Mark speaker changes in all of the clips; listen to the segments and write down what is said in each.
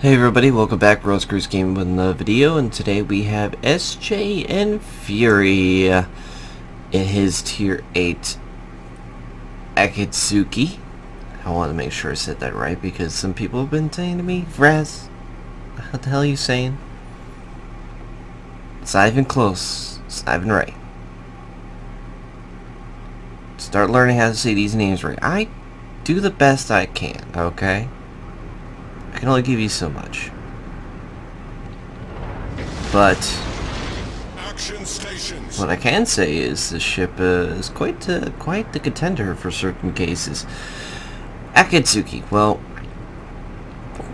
Speaker 1: Hey everybody, welcome back. Rose Cruise Gaming with another video, and today we have SJ and Fury in his Tier 8 Akatsuki. I want to make sure I said that right because some people have been saying to me, Raz, what the hell are you saying? It's not even close. It's not even right. Start learning how to say these names right. I do the best I can, okay? I can only give you so much. But what I can say is the ship is quite the contender for certain cases. Akatsuki, well,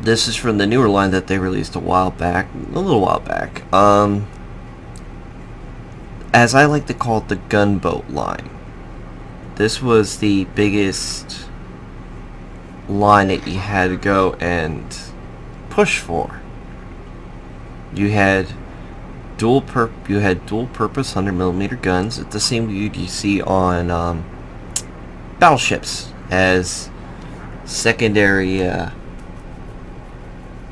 Speaker 1: this is from the newer line that they released a little while back. As I like to call it, the gunboat line. This was the biggest line that you had to go and push for. You had dual purpose 100mm guns. It's the same you see on battleships as secondary.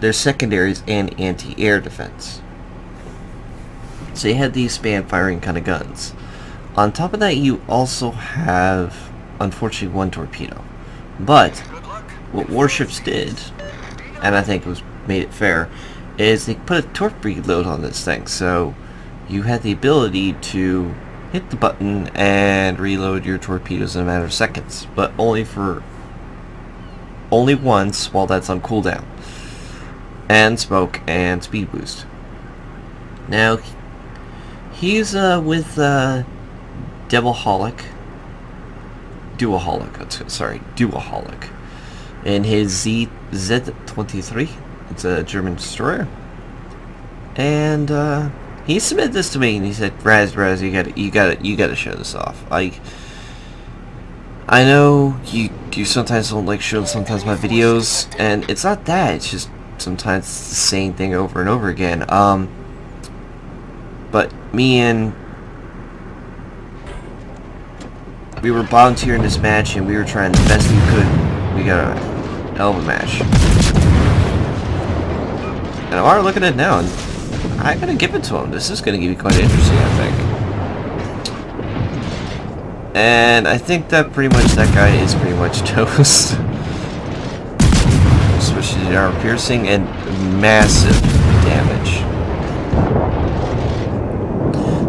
Speaker 1: There's secondaries and anti-air defense. So you had these span firing kind of guns. On top of that, you also have, unfortunately, one torpedo. But what Warships did, and I think made it fair, is they put a torpedo load on this thing, so you had the ability to hit the button and reload your torpedoes in a matter of seconds, but only once while that's on cooldown, and smoke and speed boost. Now he's with Duaholic, in his Z23. It's a German destroyer, and he submitted this to me, and he said, "Raz, you gotta show this off. I know you sometimes don't like showing sometimes my videos, and it's not that. It's just sometimes it's the same thing over and over again. But me and we were volunteering this match, and we were trying the best we could. We got a hell of a match. And I'm already looking at it now, and I gotta give it to him. This is gonna be quite interesting, I think. And I think that pretty much that guy is pretty much toast. Switch to the armor piercing and massive damage.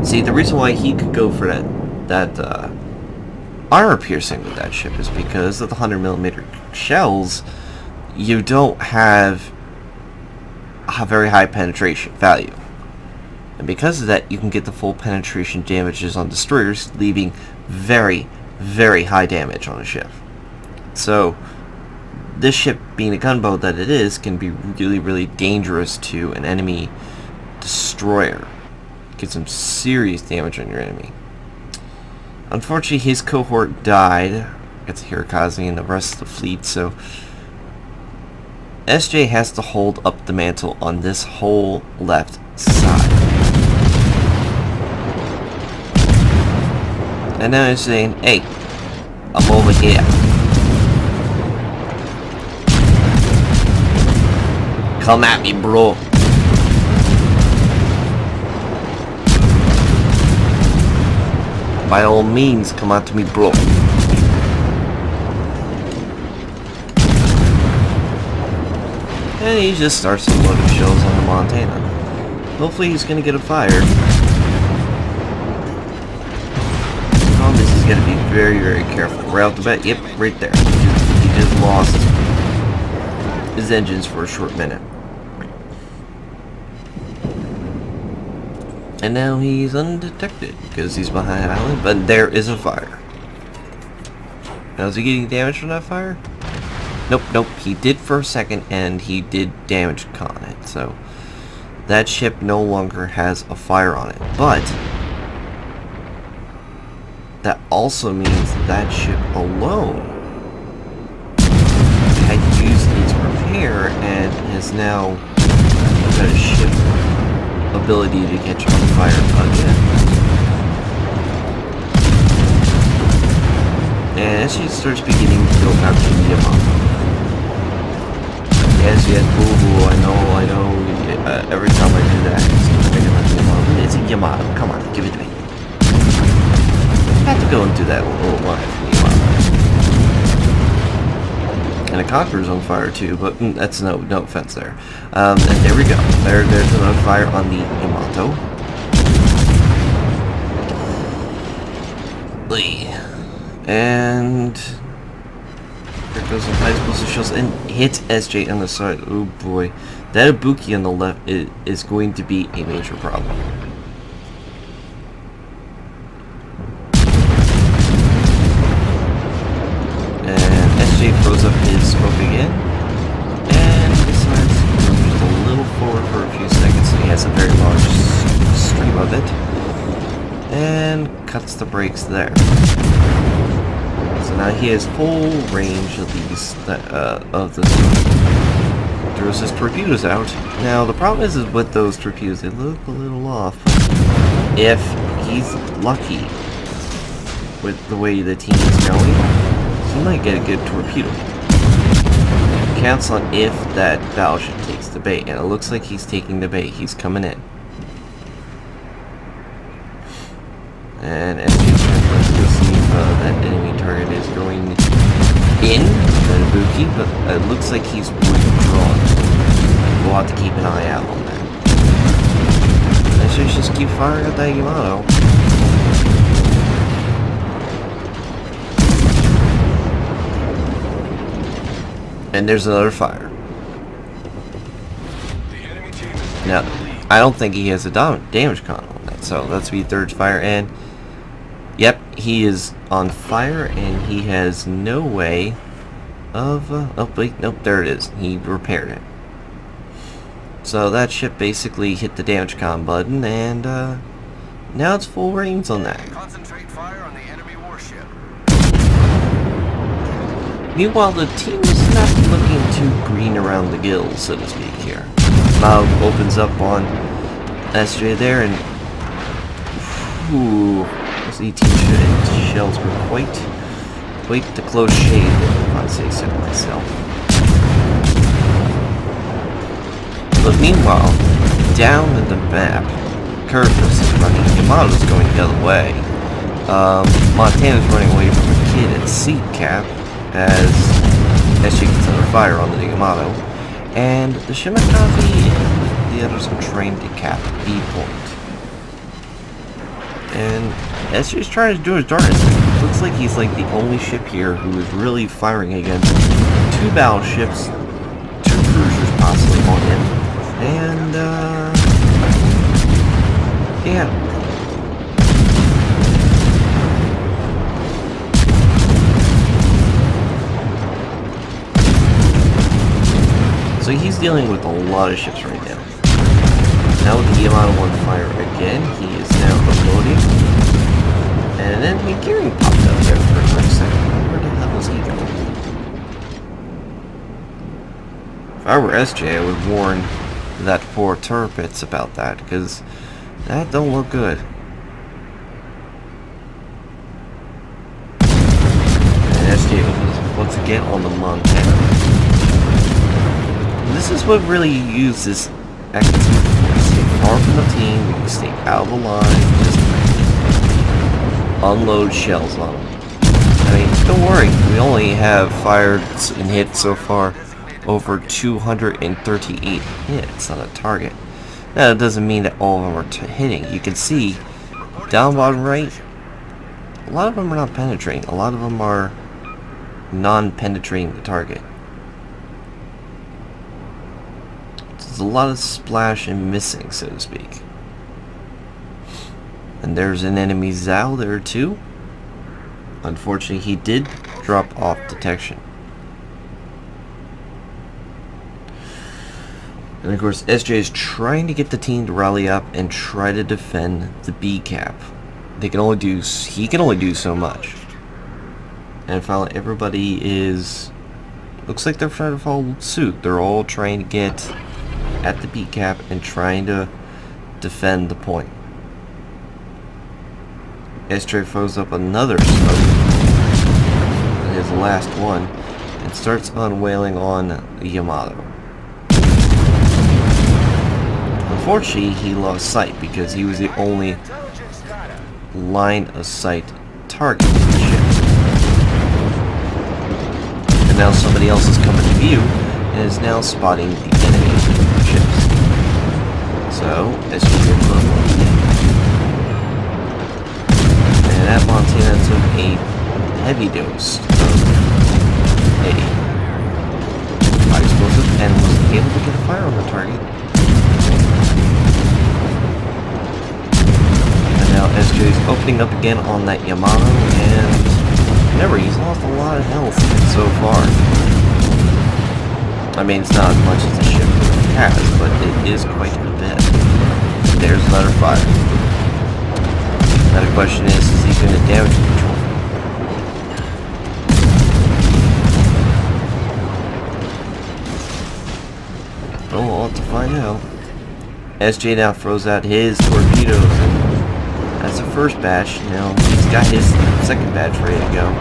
Speaker 1: See, the reason why he could go for that armor piercing with that ship is because of the 100mm shells. You don't have a very high penetration value, and because of that, you can get the full penetration damages on destroyers, leaving very, very high damage on a ship. So this ship, being a gunboat that it is, can be really, really dangerous to an enemy destroyer. Get some serious damage on your enemy. Unfortunately, his cohort died. It's Hirokaze and the rest of the fleet, so SJ has to hold up the mantle on this whole left side. And now he's saying, "Hey, I'm over here. Come at me, bro." By all means, come out to me, bro. And he just starts loading shells on the Montana. Hopefully he's going to get a fire. Oh, this is going to be very, very careful. Right off the bat, yep, right there. He just lost his engines for a short minute. And now he's undetected because he's behind an island, but there is a fire. Now, is he getting damage from that fire? Nope, he did for a second, and he did damage on it, so that ship no longer has a fire on it, but that also means that ship alone had used its repair and has now got a ship ability to catch on fire again. And as she starts beginning to build out the Yamaha, as just yet. Ooh, I know. Every time I do that, it's a Yamato. Come on, give it to me. I have to go and do that little line from Yamato. And a Conqueror's on fire too, but that's no offense there. And there we go. There's another fire on the Yamato. And there goes some high explosive shells and hits SJ on the side. Oh boy. That Ibuki on the left is going to be a major problem. And SJ throws up his smoke again. And decides to move just a little forward for a few seconds. So he has a very large stream of it. And cuts the brakes there. So now he has full range of these of the throws his torpedoes out. Now the problem is with those torpedoes, they look a little off. If he's lucky with the way the team is going, he might get a good torpedo. Counts on if that battleship takes the bait, and it looks like he's taking the bait. He's coming in. And as you can see, that enemy target is going in the Ibuki, but it looks like he's withdrawn. We'll have to keep an eye out on that. Let's just keep firing at that Yamato. And there's another fire. Now, I don't think he has a damage con on that, so that's the third fire, and yep, he is on fire, and he has no way of, oh wait, nope, there it is. He repaired it. So that ship basically hit the damage con button, and now it's full range on that.
Speaker 2: Concentrate fire on the enemy warship.
Speaker 1: Meanwhile, the team is not looking too green around the gills, so to speak, here. Mao opens up on SJ there, and ooh, those 18 shells were quite the close shave, if I say so myself. But meanwhile, down in the map, Curtis is running, Yamato's going the other way. Montana's running away from a kid at C cap, as SJ gets under fire on the Yamato. And the Shimakaze and the others are trying to cap B point. And SJ's trying to do his darndest. It looks like he's like the only ship here who is really firing against two battleships, two cruisers possibly on him, and yeah. So he's dealing with a lot of ships right now. Now with the Yamato on fire again, he is now unloading. And then the gearing popped up there for a quick second. Where the hell was he going? If I were SJ, I would warn that poor Turpitz about that, because that don't look good. And SJ opens once again on the Montana. This is what really you use this activity for. Stay far from the team, you can stay out of the line, just unload shells on them. I mean, don't worry, we only have fired and hit so far over 238 hits on a target. Now, that doesn't mean that all of them are hitting. You can see, down bottom right, a lot of them are not penetrating. A lot of them are non-penetrating the target. There's a lot of splash and missing, so to speak. And there's an enemy Zhao there too. Unfortunately, he did drop off detection. And of course, SJ is trying to get the team to rally up and try to defend the B cap. He can only do so much. And finally, everybody is, looks like they're trying to follow suit. They're all trying to get at the B cap and trying to defend the point. SJ throws up another smoke, his last one, and starts unwhaling on Yamato. Unfortunately, he lost sight because he was the only
Speaker 2: Intelligence data.
Speaker 1: line of sight target to the ship. And now somebody else is coming to view and is now spotting the enemy ships. So, as you get close, and that Montana took a heavy dose of a high explosive and was able to get a fire on the target. And now SJ is opening up again on that Yamato, and remember, he's lost a lot of health so far. I mean, it's not as much as the ship has, but it is quite a bit. There's another fire. Now the question is he going to damage control? Oh, we'll have to find out. SJ now throws out his torpedoes, and that's the first batch. Now he's got his second batch ready to go.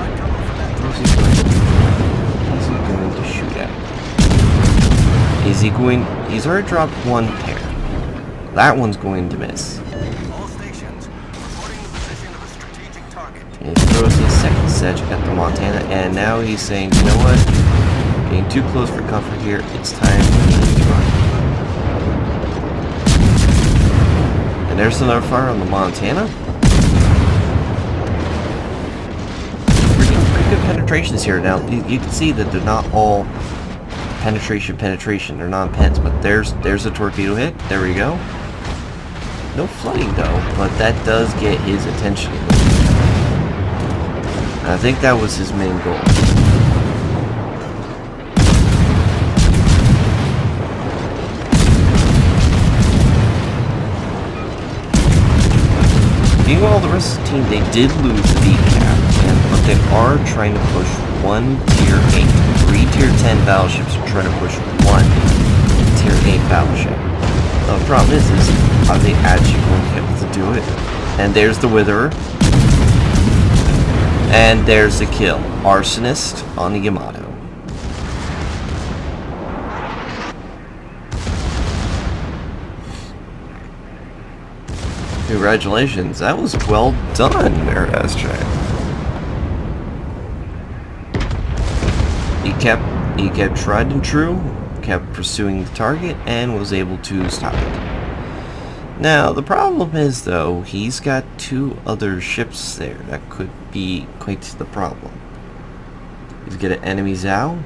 Speaker 1: Where's he going to shoot at? Is he going... He's already dropped one pair. That one's going to miss.
Speaker 2: All stations reporting the position of a strategic target.
Speaker 1: And he throws his second sedge at the Montana, and now he's saying, you know what? Getting too close for comfort here. It's time for me to run. And there's another fire on the Montana. Pretty good penetrations here. Now, you can see that they're not all penetration. They're non-pens, but there's a torpedo hit. There we go. No flooding, though, but that does get his attention. I think that was his main goal. Meanwhile, the rest of the team, they did lose the decap, but they are trying to push one Tier 8. 3 Tier 10 battleships are trying to push one Tier 8 battleship. Now, the problem is are they actually going to be able to do it? And there's the Witherer. And there's the kill. Arsonist on the Yamato. Congratulations, that was well done there, SJ. He kept tried and true, kept pursuing the target, and was able to stop it. Now, the problem is, though, he's got two other ships there that could be quite the problem. He's got an enemy Zhao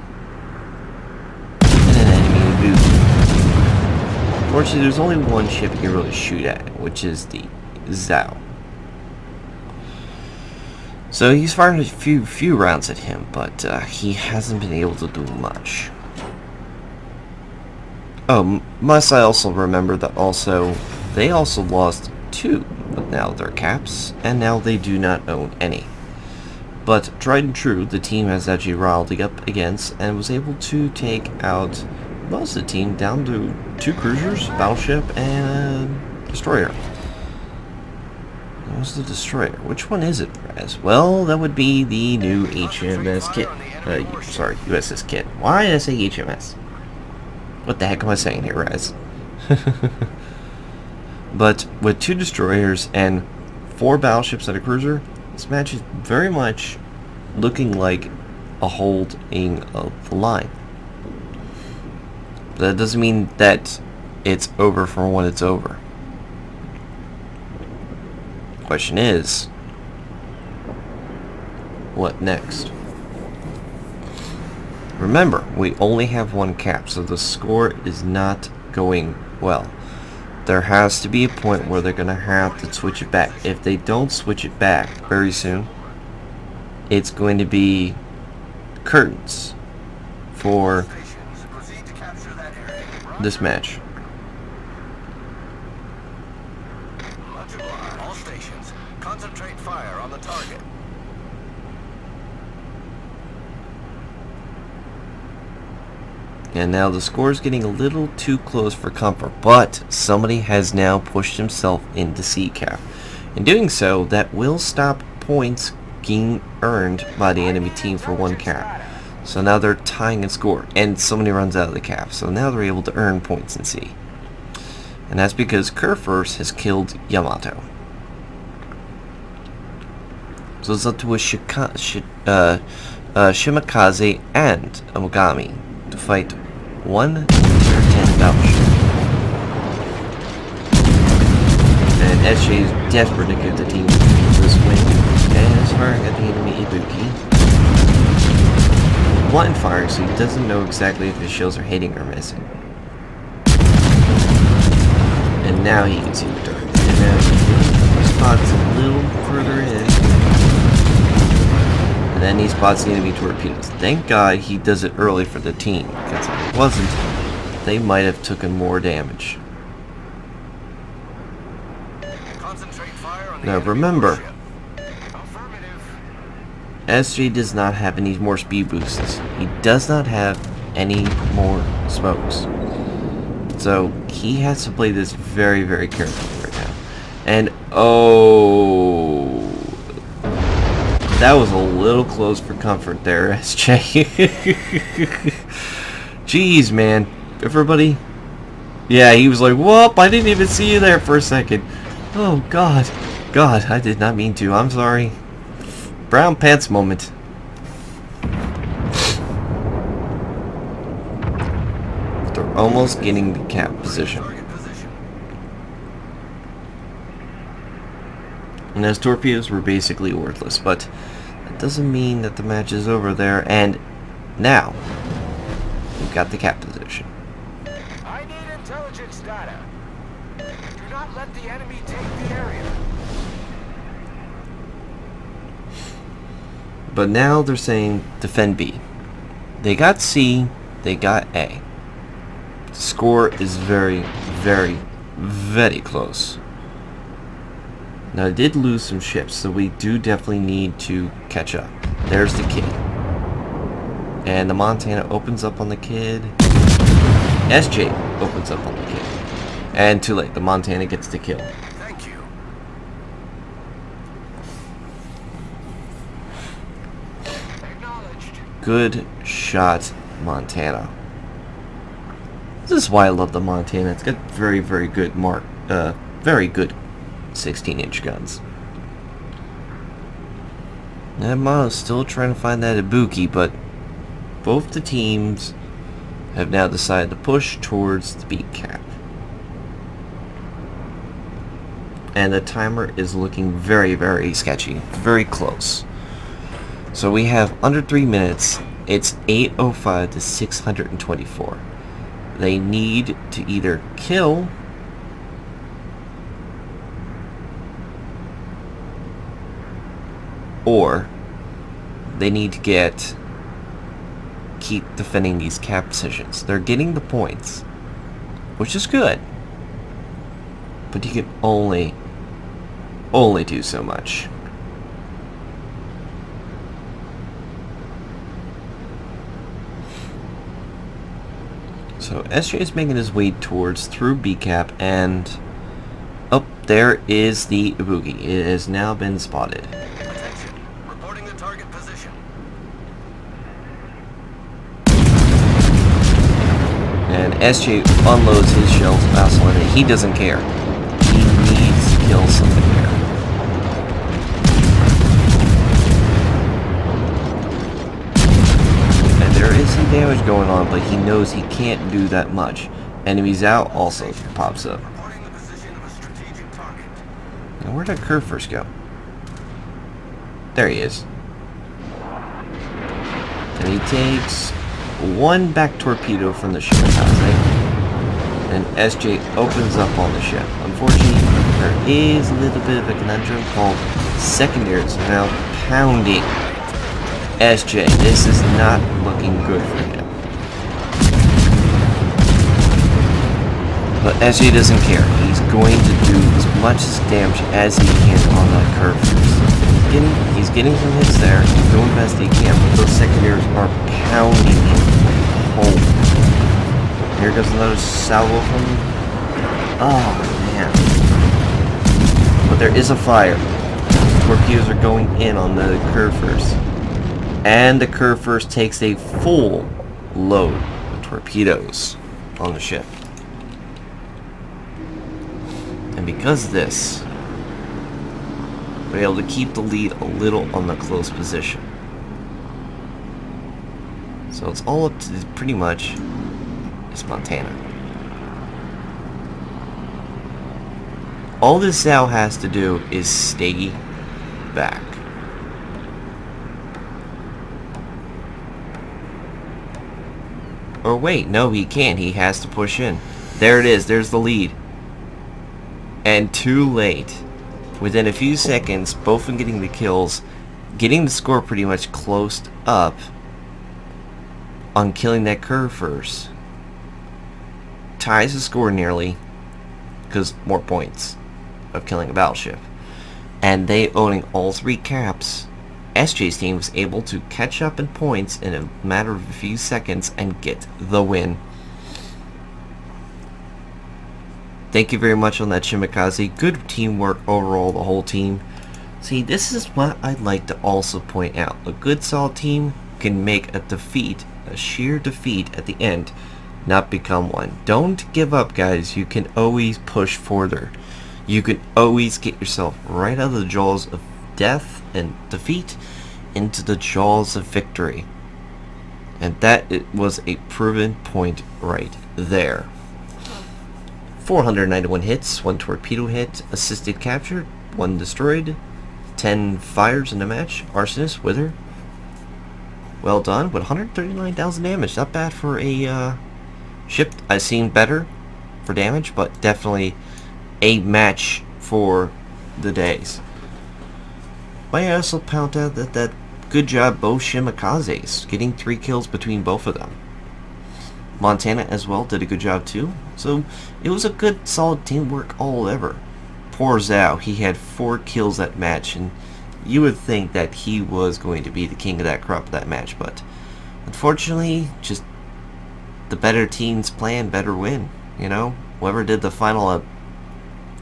Speaker 1: and an enemy Vu. Unfortunately, there's only one ship he can really shoot at, which is the Zhao. So he's fired a few rounds at him, but he hasn't been able to do much. Oh, must I also remember that they also lost two of now their caps, and now they do not own any. But tried and true, the team has actually riled up against and was able to take out most of the team down to 2 cruisers, battleship, and a destroyer. What's the destroyer? Which one is it, Raz? Well, that would be the new HMS Kit. Sorry, USS Kit. Why did I say HMS? What the heck am I saying here, Raz? But with 2 destroyers and 4 battleships and a cruiser, this match is very much looking like a holding of the line. But that doesn't mean that it's over for when it's over. Question is, what next? Remember, we only have 1 cap, so the score is not going well. There has to be a point where they're going to have to switch it back. If they don't switch it back very soon, it's going to be curtains for this match.
Speaker 2: All stations, concentrate fire on the target.
Speaker 1: And now the score is getting a little too close for comfort, but somebody has now pushed himself into CCAP. In doing so, that will stop points being earned by the enemy team for 1 cap. So now they're tying in score, and somebody runs out of the cap. So now they're able to earn points in C. And that's because Kurfürst has killed Yamato. So it's up to a Shimakaze and a Mogami to fight one tier 10 battleship. And SJ is desperate to get the team this win, and is firing at the enemy Ibuki. Blind firing, so he doesn't know exactly if his shells are hitting or missing. And now he can see the target. And now he spots a little further in. And then he spots the enemy torpedoes. Thank God he does it early for the team, because if it wasn't, they might have taken more damage.
Speaker 2: Concentrate fire on the
Speaker 1: Now
Speaker 2: enemy
Speaker 1: remember,
Speaker 2: warship. Affirmative.
Speaker 1: SJ does not have any more speed boosts. He does not have any more smokes. So he has to play this very, very carefully right now. And oh, that was a little close for comfort there, SJ. Jeez, man. Everybody? Yeah, he was like, whoop, I didn't even see you there for a second. Oh, God. God, I did not mean to. I'm sorry. Brown pants moment. They're almost getting the cap position.
Speaker 2: Target position.
Speaker 1: And those torpedoes were basically worthless, but that doesn't mean that the match is over there. And now, we've got the cap position.
Speaker 2: I need intelligence data. Do not let the enemy take the area.
Speaker 1: But now they're saying defend B. They got C, they got A. The score is very, very, very close. Now I did lose some ships, so we do definitely need to catch up. There's the kid. And the Montana opens up on the kid. SJ opens up on the kid. And too late, the Montana gets the kill.
Speaker 2: Thank you. Acknowledged.
Speaker 1: Good shot, Montana. This is why I love the Montana. It's got very, very good very good 16-inch guns. Yamamo's still trying to find that Ibuki, but both the teams have now decided to push towards the beat cap. And the timer is looking very, very sketchy. Very close. So we have under 3 minutes. It's 8:05 to 624. They need to either kill or they need to keep defending these cap positions. They're getting the points, which is good, but you can only do so much. So SJ is making his way through B cap, and there is the Ibuki. It has now been spotted.
Speaker 2: Attention. Reporting the target position.
Speaker 1: And SJ unloads his shells fast on it. He doesn't care. He needs to kill something there. And there is some damage going on, but he knows he can't do that much. Enemies out also pops up.
Speaker 2: Reporting the position of a strategic target.
Speaker 1: Now where did Kerr first go? There he is. And he takes one back torpedo from the ship, and SJ opens up on the ship. Unfortunately, there is a little bit of a conundrum called secondaries now pounding SJ. This is not looking good for him. But SJ doesn't care. He's going to do as much damage as he can on that curve. He's getting some hits there. He's doing the best he can, but those secondaries are pounding him home. Here goes another salvo from him. Oh, man. But there is a fire. Torpedoes are going in on the curve first. And the curve first takes a full load of torpedoes on the ship. And because of this, we're able to keep the lead a little on the close position. So it's all up to pretty much is Montana. All this now has to do is stay back. Or wait, no, he can't. He has to push in. There it is. There's the lead. And too late. Within a few seconds, both of them getting the kills, getting the score pretty much closed up on killing that curve first. Ties the score nearly, because more points of killing a battleship. And they owning all 3 caps, SJ's team was able to catch up in points in a matter of a few seconds and get the win. Thank you very much on that, Shimakaze. Good teamwork overall, the whole team. See, this is what I'd like to also point out. A good solid team can make a defeat, a sheer defeat at the end, not become one. Don't give up, guys. You can always push further. You can always get yourself right out of the jaws of death and defeat into the jaws of victory. And that it was a proven point right there. 491 hits, 1 torpedo hit, assisted capture, 1 destroyed, 10 fires in the match, arsonist, wither. Well done, with 139,000 damage. Not bad for a ship. I've seen better for damage, but definitely a match for the days. But I also point out that good job both Shimikazes, getting 3 kills between both of them. Montana as well did a good job too. So it was a good solid teamwork all over. Poor Zhao, he had 4 kills that match, and you would think that he was going to be the king of that crop that match, but unfortunately, just the better teams plan, better win. You know, whoever did the final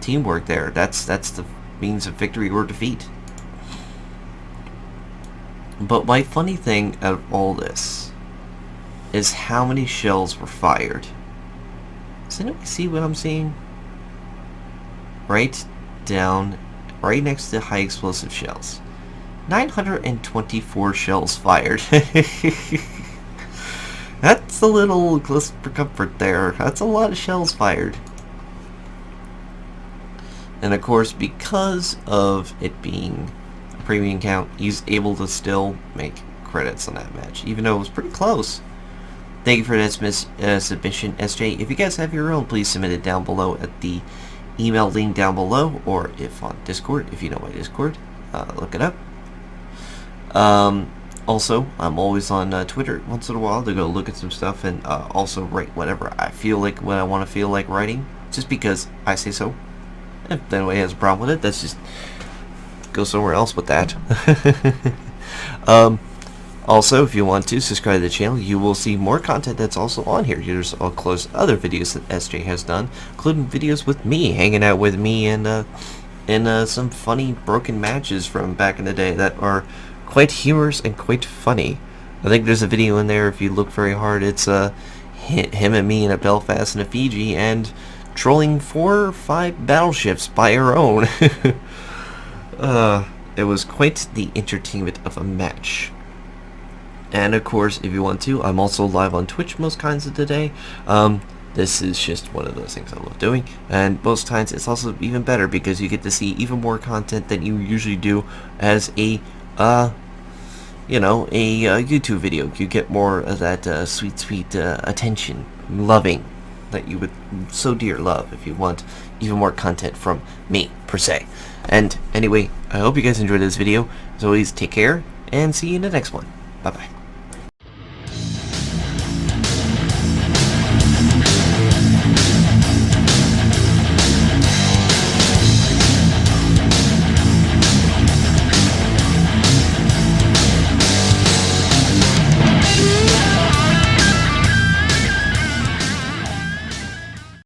Speaker 1: teamwork there, that's the means of victory or defeat. But my funny thing out of all this is how many shells were fired. Does anybody see what I'm seeing? Right down, right next to high explosive shells. 924 shells fired. That's a little close for comfort there. That's a lot of shells fired. And of course, because of it being a premium count, he's able to still make credits on that match, even though it was pretty close. Thank you for that submission, SJ. If you guys have your own, please submit it down below at the email link down below, or if on Discord, if you know my Discord, look it up. Also, I'm always on Twitter once in a while to go look at some stuff, and also write whatever I feel like, when I want to feel like writing, just because I say so. If anybody has a problem with it, that's just go somewhere else with that. Also, if you want to subscribe to the channel, you will see more content that's also on here. There's all close other videos that SJ has done, including videos with me, hanging out with me, and some funny broken matches from back in the day that are quite humorous and quite funny. I think there's a video in there, if you look very hard, it's him and me in a Belfast and a Fiji, and trolling 4 or 5 battleships by our own. It was quite the entertainment of a match. And of course, if you want to, I'm also live on Twitch most kinds of the day. This is just one of those things I love doing, and most times it's also even better because you get to see even more content than you usually do as a YouTube video. You get more of that sweet attention, loving that you would so dear love if you want even more content from me per se. And anyway, I hope you guys enjoyed this video. As always, take care and see you in the next one. Bye bye.